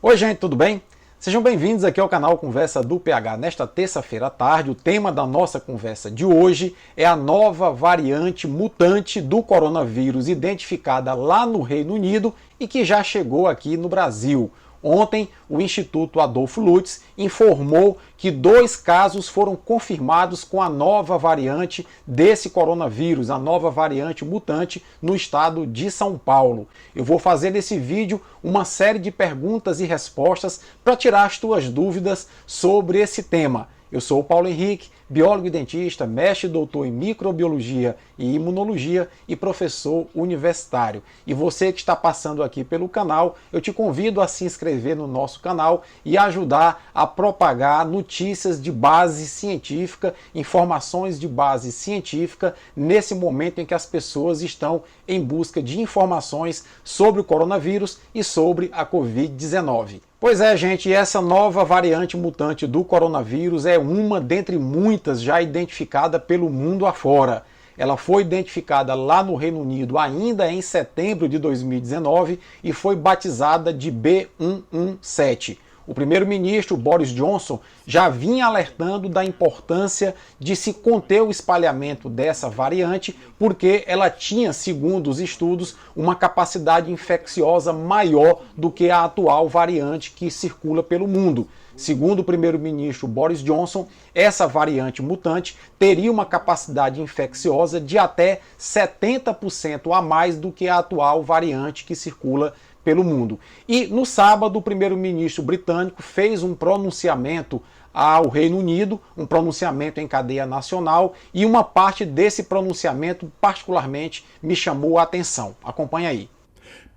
Oi gente, tudo bem? Sejam bem-vindos aqui ao canal Conversa do PH. Nesta terça-feira à tarde, o tema da nossa conversa de hoje é a nova variante mutante do coronavírus identificada lá no Reino Unido e que já chegou aqui no Brasil. Ontem, o Instituto Adolfo Lutz informou que 2 casos foram confirmados com a nova variante desse coronavírus, a nova variante mutante no estado de São Paulo. Eu vou fazer nesse vídeo uma série de perguntas e respostas para tirar as tuas dúvidas sobre esse tema. Eu sou o Paulo Henrique, biólogo e dentista, mestre e doutor em microbiologia e imunologia e professor universitário. E você que está passando aqui pelo canal, eu te convido a se inscrever no nosso canal e ajudar a propagar notícias de base científica, informações de base científica, nesse momento em que as pessoas estão em busca de informações sobre o coronavírus e sobre a Covid-19. Pois é, gente, essa nova variante mutante do coronavírus é uma dentre muitas já identificada pelo mundo afora. Ela foi identificada lá no Reino Unido ainda em setembro de 2019 e foi batizada de B117. O primeiro-ministro Boris Johnson já vinha alertando da importância de se conter o espalhamento dessa variante, porque ela tinha, segundo os estudos, uma capacidade infecciosa maior do que a atual variante que circula pelo mundo. Segundo o primeiro-ministro Boris Johnson, essa variante mutante teria uma capacidade infecciosa de até 70% a mais do que a atual variante que circula pelo mundo. E no sábado, o primeiro-ministro britânico fez um pronunciamento ao Reino Unido, um pronunciamento em cadeia nacional, e uma parte desse pronunciamento particularmente me chamou a atenção. Acompanha aí.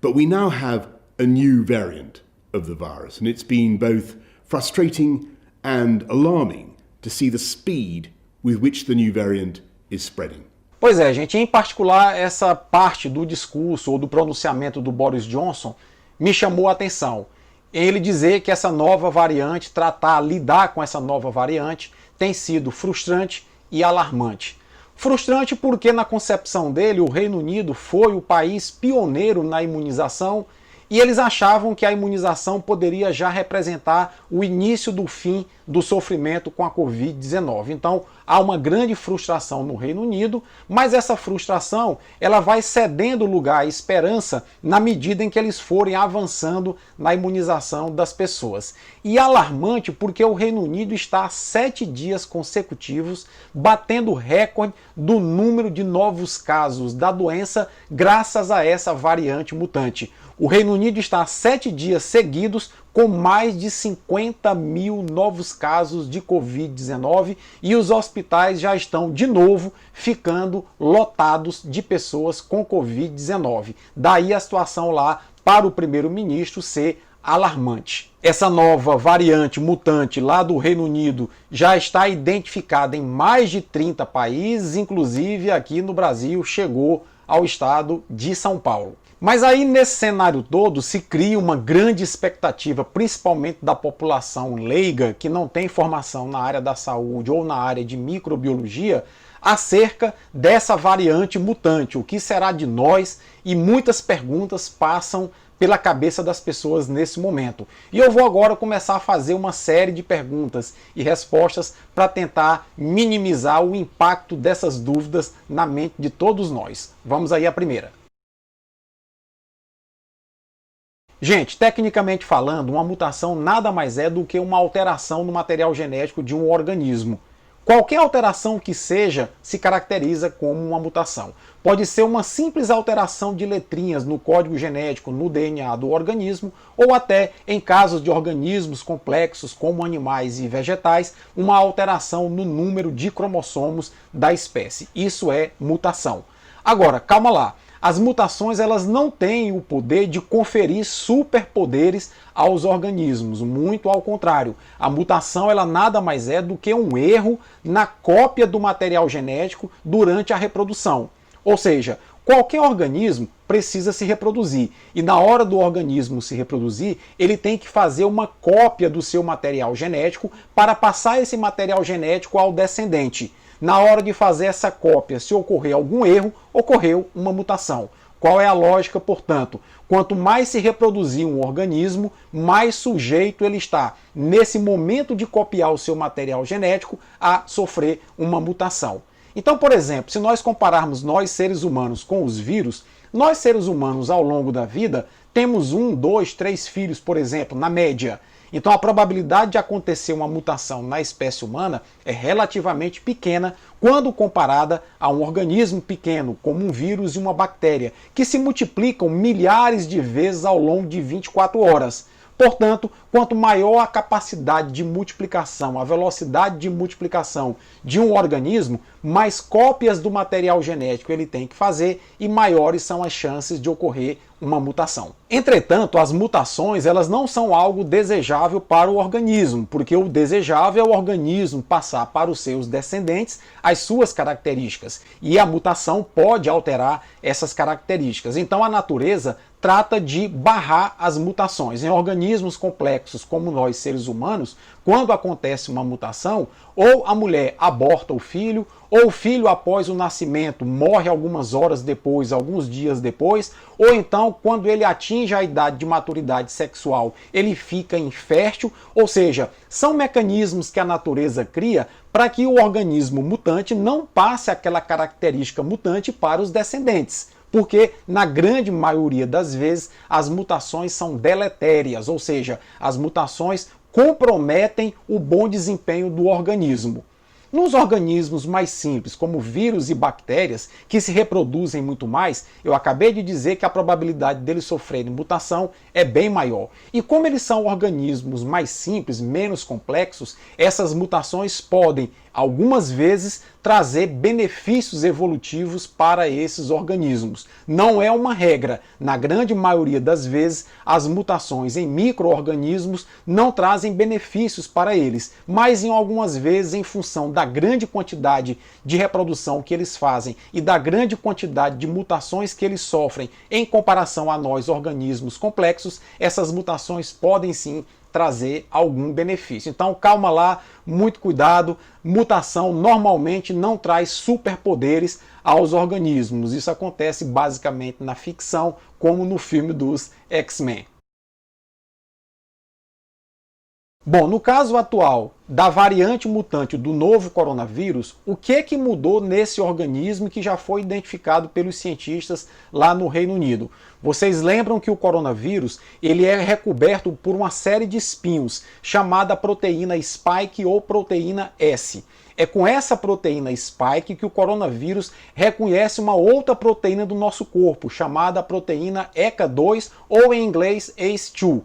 But we now have a new variant of the virus, and it's been both frustrating and alarming to see the speed with which the new variant is spreading. Pois é, gente, em particular essa parte do discurso ou do pronunciamento do Boris Johnson me chamou a atenção. Ele dizer que essa nova variante, lidar com essa nova variante, tem sido frustrante e alarmante. Frustrante porque, na concepção dele, o Reino Unido foi o país pioneiro na imunização e eles achavam que a imunização poderia já representar o início do fim do sofrimento com a Covid-19. Então, há uma grande frustração no Reino Unido, mas essa frustração ela vai cedendo lugar à esperança na medida em que eles forem avançando na imunização das pessoas. E alarmante porque o Reino Unido está há 7 dias consecutivos batendo recorde do número de novos casos da doença graças a essa variante mutante. O Reino Unido está há 7 dias seguidos com mais de 50 mil novos casos de Covid-19 e os hospitais já estão de novo ficando lotados de pessoas com Covid-19. Daí a situação lá para o primeiro-ministro ser alarmante. Essa nova variante mutante lá do Reino Unido já está identificada em mais de 30 países, inclusive aqui no Brasil chegou ao estado de São Paulo. Mas aí nesse cenário todo se cria uma grande expectativa, principalmente da população leiga, que não tem formação na área da saúde ou na área de microbiologia, acerca dessa variante mutante, o que será de nós, e muitas perguntas passam pela cabeça das pessoas nesse momento. E eu vou agora começar a fazer uma série de perguntas e respostas para tentar minimizar o impacto dessas dúvidas na mente de todos nós. Vamos aí à primeira. Gente, tecnicamente falando, uma mutação nada mais é do que uma alteração no material genético de um organismo. Qualquer alteração que seja se caracteriza como uma mutação. Pode ser uma simples alteração de letrinhas no código genético, no DNA do organismo, ou até, em casos de organismos complexos como animais e vegetais, uma alteração no número de cromossomos da espécie. Isso é mutação. Agora, calma lá. As mutações elas não têm o poder de conferir superpoderes aos organismos, muito ao contrário. A mutação ela nada mais é do que um erro na cópia do material genético durante a reprodução. Ou seja, qualquer organismo precisa se reproduzir e na hora do organismo se reproduzir, ele tem que fazer uma cópia do seu material genético para passar esse material genético ao descendente. Na hora de fazer essa cópia, se ocorrer algum erro, ocorreu uma mutação. Qual é a lógica, portanto? Quanto mais se reproduzir um organismo, mais sujeito ele está, nesse momento de copiar o seu material genético, a sofrer uma mutação. Então, por exemplo, se nós compararmos nós seres humanos com os vírus, nós seres humanos ao longo da vida temos 1, 2, 3 filhos, por exemplo, na média. Então a probabilidade de acontecer uma mutação na espécie humana é relativamente pequena quando comparada a um organismo pequeno, como um vírus e uma bactéria, que se multiplicam milhares de vezes ao longo de 24 horas. Portanto, quanto maior a capacidade de multiplicação, a velocidade de multiplicação de um organismo, mais cópias do material genético ele tem que fazer e maiores são as chances de ocorrer uma mutação. Entretanto, as mutações elas não são algo desejável para o organismo, porque o desejável é o organismo passar para os seus descendentes as suas características, e a mutação pode alterar essas características. Então a natureza trata de barrar as mutações. Em organismos complexos como nós, seres humanos, quando acontece uma mutação, ou a mulher aborta o filho, ou o filho após o nascimento morre algumas horas depois, alguns dias depois, ou então quando ele atinge a idade de maturidade sexual, ele fica infértil, ou seja, são mecanismos que a natureza cria para que o organismo mutante não passe aquela característica mutante para os descendentes. Porque, na grande maioria das vezes, as mutações são deletérias, ou seja, as mutações comprometem o bom desempenho do organismo. Nos organismos mais simples, como vírus e bactérias, que se reproduzem muito mais, eu acabei de dizer que a probabilidade deles sofrerem mutação é bem maior. E como eles são organismos mais simples, menos complexos, essas mutações podem, algumas vezes, trazer benefícios evolutivos para esses organismos. Não é uma regra. Na grande maioria das vezes, as mutações em micro-organismos não trazem benefícios para eles, mas em algumas vezes, em função da grande quantidade de reprodução que eles fazem e da grande quantidade de mutações que eles sofrem em comparação a nós, organismos complexos, essas mutações podem sim trazer algum benefício. Então calma lá, muito cuidado, mutação normalmente não traz superpoderes aos organismos. Isso acontece basicamente na ficção, como no filme dos X-Men. Bom, no caso atual da variante mutante do novo coronavírus, o que mudou nesse organismo que já foi identificado pelos cientistas lá no Reino Unido? Vocês lembram que o coronavírus ele é recoberto por uma série de espinhos, chamada proteína spike ou proteína S. É com essa proteína spike que o coronavírus reconhece uma outra proteína do nosso corpo, chamada proteína ECA2 ou em inglês ACE2.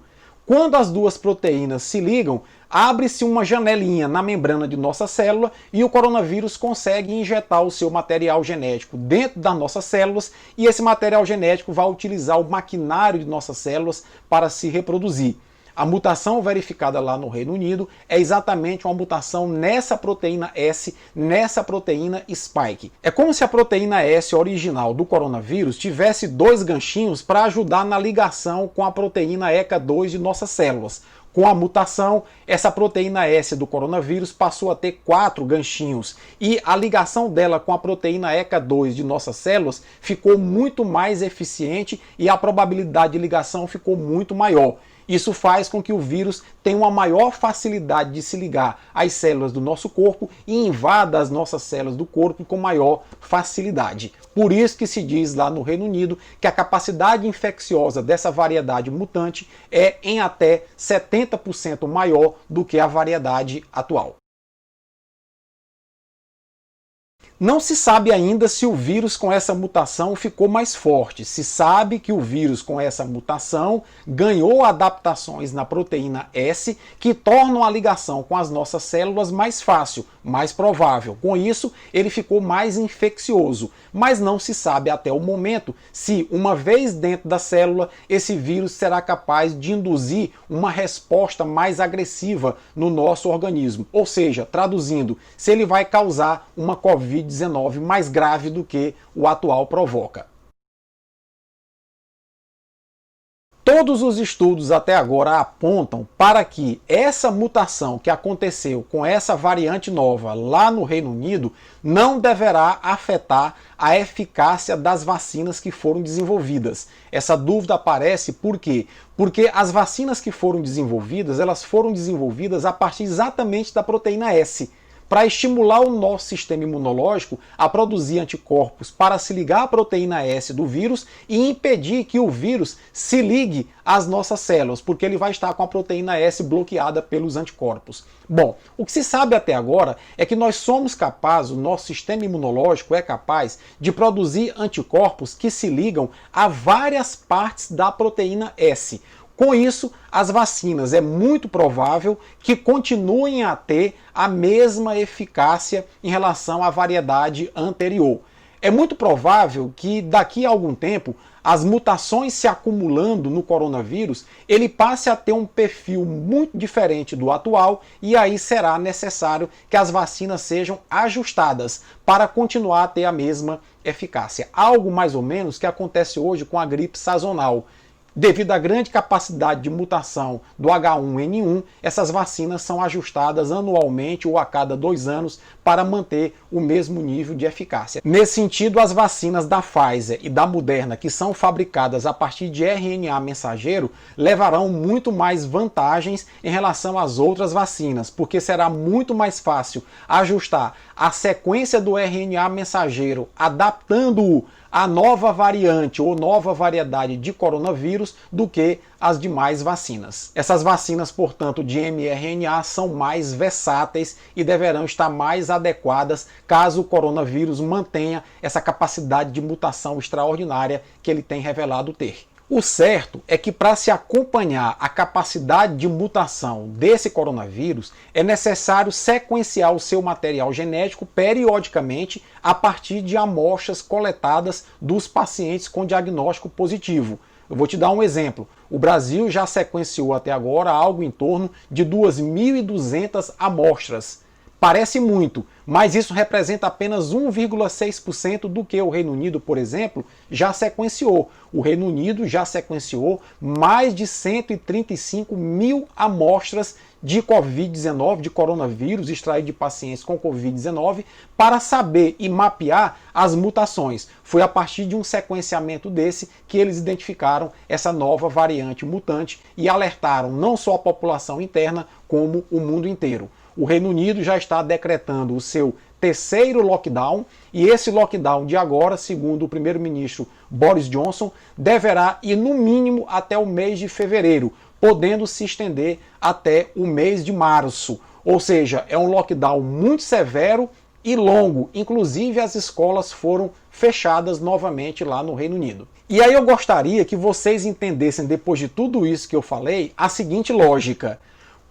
Quando as duas proteínas se ligam, abre-se uma janelinha na membrana de nossa célula e o coronavírus consegue injetar o seu material genético dentro das nossas células e esse material genético vai utilizar o maquinário de nossas células para se reproduzir. A mutação verificada lá no Reino Unido é exatamente uma mutação nessa proteína S, nessa proteína spike. É como se a proteína S original do coronavírus tivesse dois ganchinhos para ajudar na ligação com a proteína ECA2 de nossas células. Com a mutação, essa proteína S do coronavírus passou a ter 4 ganchinhos e a ligação dela com a proteína ECA2 de nossas células ficou muito mais eficiente e a probabilidade de ligação ficou muito maior. Isso faz com que o vírus tenha uma maior facilidade de se ligar às células do nosso corpo e invada as nossas células do corpo com maior facilidade. Por isso que se diz lá no Reino Unido que a capacidade infecciosa dessa variedade mutante é em até 70% maior do que a variedade atual. Não se sabe ainda se o vírus com essa mutação ficou mais forte. Se sabe que o vírus com essa mutação ganhou adaptações na proteína S que tornam a ligação com as nossas células mais fácil, mais provável. Com isso, ele ficou mais infeccioso. Mas não se sabe até o momento se, uma vez dentro da célula, esse vírus será capaz de induzir uma resposta mais agressiva no nosso organismo. Ou seja, traduzindo, se ele vai causar uma Covid-19 mais grave do que o atual provoca. Todos os estudos até agora apontam para que essa mutação que aconteceu com essa variante nova lá no Reino Unido não deverá afetar a eficácia das vacinas que foram desenvolvidas. Essa dúvida aparece por quê? Porque as vacinas que foram desenvolvidas, elas foram desenvolvidas a partir exatamente da proteína S, para estimular o nosso sistema imunológico a produzir anticorpos para se ligar à proteína S do vírus e impedir que o vírus se ligue às nossas células, porque ele vai estar com a proteína S bloqueada pelos anticorpos. Bom, o que se sabe até agora é que nós somos capazes, o nosso sistema imunológico é capaz de produzir anticorpos que se ligam a várias partes da proteína S. Com isso, as vacinas é muito provável que continuem a ter a mesma eficácia em relação à variedade anterior. É muito provável que daqui a algum tempo, as mutações se acumulando no coronavírus, ele passe a ter um perfil muito diferente do atual e aí será necessário que as vacinas sejam ajustadas para continuar a ter a mesma eficácia. Algo mais ou menos que acontece hoje com a gripe sazonal. Devido à grande capacidade de mutação do H1N1, essas vacinas são ajustadas anualmente ou a cada 2 anos para manter o mesmo nível de eficácia. Nesse sentido, as vacinas da Pfizer e da Moderna, que são fabricadas a partir de RNA mensageiro, levarão muito mais vantagens em relação às outras vacinas, porque será muito mais fácil ajustar a sequência do RNA mensageiro, adaptando-o a nova variante ou nova variedade de coronavírus do que as demais vacinas. Essas vacinas, portanto, de mRNA são mais versáteis e deverão estar mais adequadas caso o coronavírus mantenha essa capacidade de mutação extraordinária que ele tem revelado ter. O certo é que para se acompanhar a capacidade de mutação desse coronavírus, é necessário sequenciar o seu material genético periodicamente a partir de amostras coletadas dos pacientes com diagnóstico positivo. Eu vou te dar um exemplo. O Brasil já sequenciou até agora algo em torno de 2.200 amostras. Parece muito, mas isso representa apenas 1,6% do que o Reino Unido, por exemplo, já sequenciou. O Reino Unido já sequenciou mais de 135 mil amostras de Covid-19, de coronavírus, extraído de pacientes com Covid-19, para saber e mapear as mutações. Foi a partir de um sequenciamento desse que eles identificaram essa nova variante mutante e alertaram não só a população interna, como o mundo inteiro. O Reino Unido já está decretando o seu terceiro lockdown e esse lockdown de agora, segundo o primeiro-ministro Boris Johnson, deverá ir no mínimo até o mês de fevereiro, podendo se estender até o mês de março. Ou seja, é um lockdown muito severo e longo. Inclusive as escolas foram fechadas novamente lá no Reino Unido. E aí eu gostaria que vocês entendessem, depois de tudo isso que eu falei, a seguinte lógica.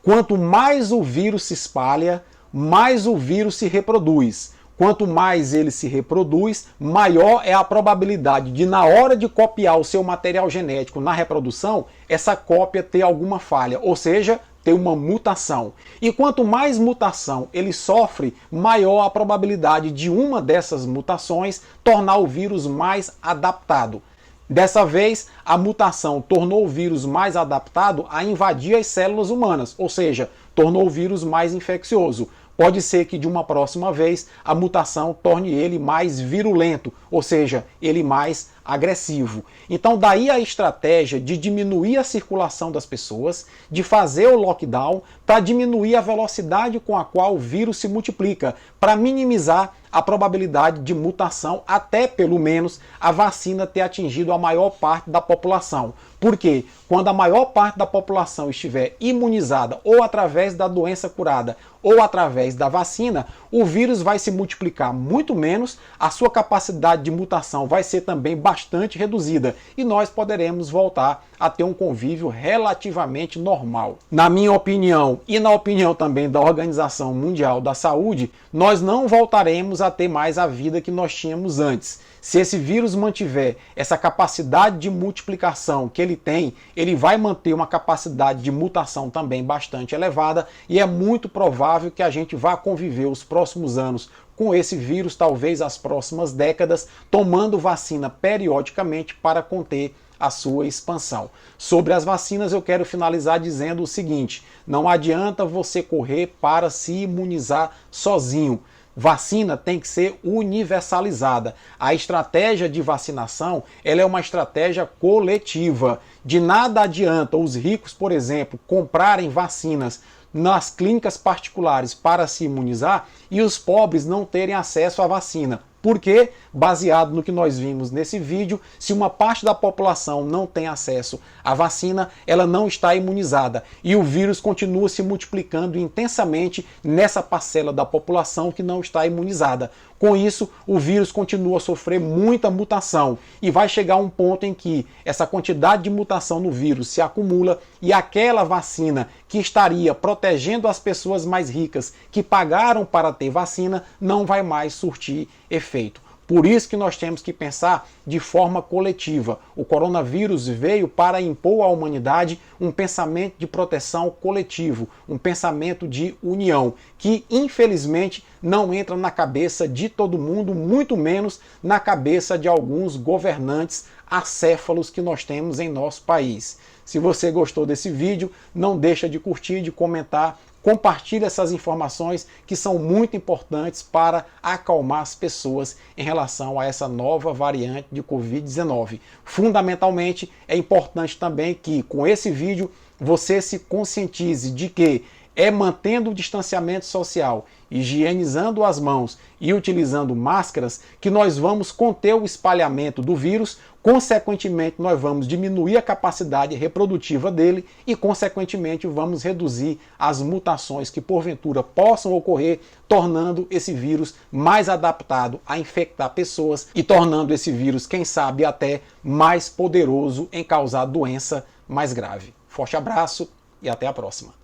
Quanto mais o vírus se espalha, mais o vírus se reproduz. Quanto mais ele se reproduz, maior é a probabilidade de, na hora de copiar o seu material genético na reprodução, essa cópia ter alguma falha, ou seja, ter uma mutação. E quanto mais mutação ele sofre, maior a probabilidade de uma dessas mutações tornar o vírus mais adaptado. Dessa vez, a mutação tornou o vírus mais adaptado a invadir as células humanas, ou seja, tornou o vírus mais infeccioso. Pode ser que de uma próxima vez a mutação torne ele mais virulento, ou seja, ele mais agressivo. Então daí a estratégia de diminuir a circulação das pessoas, de fazer o lockdown para diminuir a velocidade com a qual o vírus se multiplica, para minimizar a probabilidade de mutação até pelo menos a vacina ter atingido a maior parte da população. Porque quando a maior parte da população estiver imunizada ou através da doença curada ou através da vacina, o vírus vai se multiplicar muito menos, a sua capacidade de mutação vai ser também bastante reduzida e nós poderemos voltar a ter um convívio relativamente normal. Na minha opinião e na opinião também da Organização Mundial da Saúde, nós não voltaremos a ter mais a vida que nós tínhamos antes. Se esse vírus mantiver essa capacidade de multiplicação que ele tem, ele vai manter uma capacidade de mutação também bastante elevada e é muito provável que a gente vá conviver os próximos anos com esse vírus, talvez as próximas décadas, tomando vacina periodicamente para conter a sua expansão. Sobre as vacinas, eu quero finalizar dizendo o seguinte: não adianta você correr para se imunizar sozinho. Vacina tem que ser universalizada. A estratégia de vacinação, ela é uma estratégia coletiva. De nada adianta os ricos, por exemplo, comprarem vacinas nas clínicas particulares para se imunizar e os pobres não terem acesso à vacina. Porque, baseado no que nós vimos nesse vídeo, se uma parte da população não tem acesso à vacina, ela não está imunizada e o vírus continua se multiplicando intensamente nessa parcela da população que não está imunizada. Com isso, o vírus continua a sofrer muita mutação e vai chegar um ponto em que essa quantidade de mutação no vírus se acumula e aquela vacina que estaria protegendo as pessoas mais ricas que pagaram para ter vacina não vai mais surtir efeito. Por isso que nós temos que pensar de forma coletiva. O coronavírus veio para impor à humanidade um pensamento de proteção coletivo, um pensamento de união, que infelizmente não entra na cabeça de todo mundo, muito menos na cabeça de alguns governantes acéfalos que nós temos em nosso país. Se você gostou desse vídeo, não deixa de curtir, de comentar, compartilhe essas informações que são muito importantes para acalmar as pessoas em relação a essa nova variante de Covid-19. Fundamentalmente, é importante também que com esse vídeo você se conscientize de que é mantendo o distanciamento social, higienizando as mãos e utilizando máscaras que nós vamos conter o espalhamento do vírus, consequentemente nós vamos diminuir a capacidade reprodutiva dele e consequentemente vamos reduzir as mutações que porventura possam ocorrer, tornando esse vírus mais adaptado a infectar pessoas e tornando esse vírus, quem sabe, até mais poderoso em causar doença mais grave. Forte abraço e até a próxima.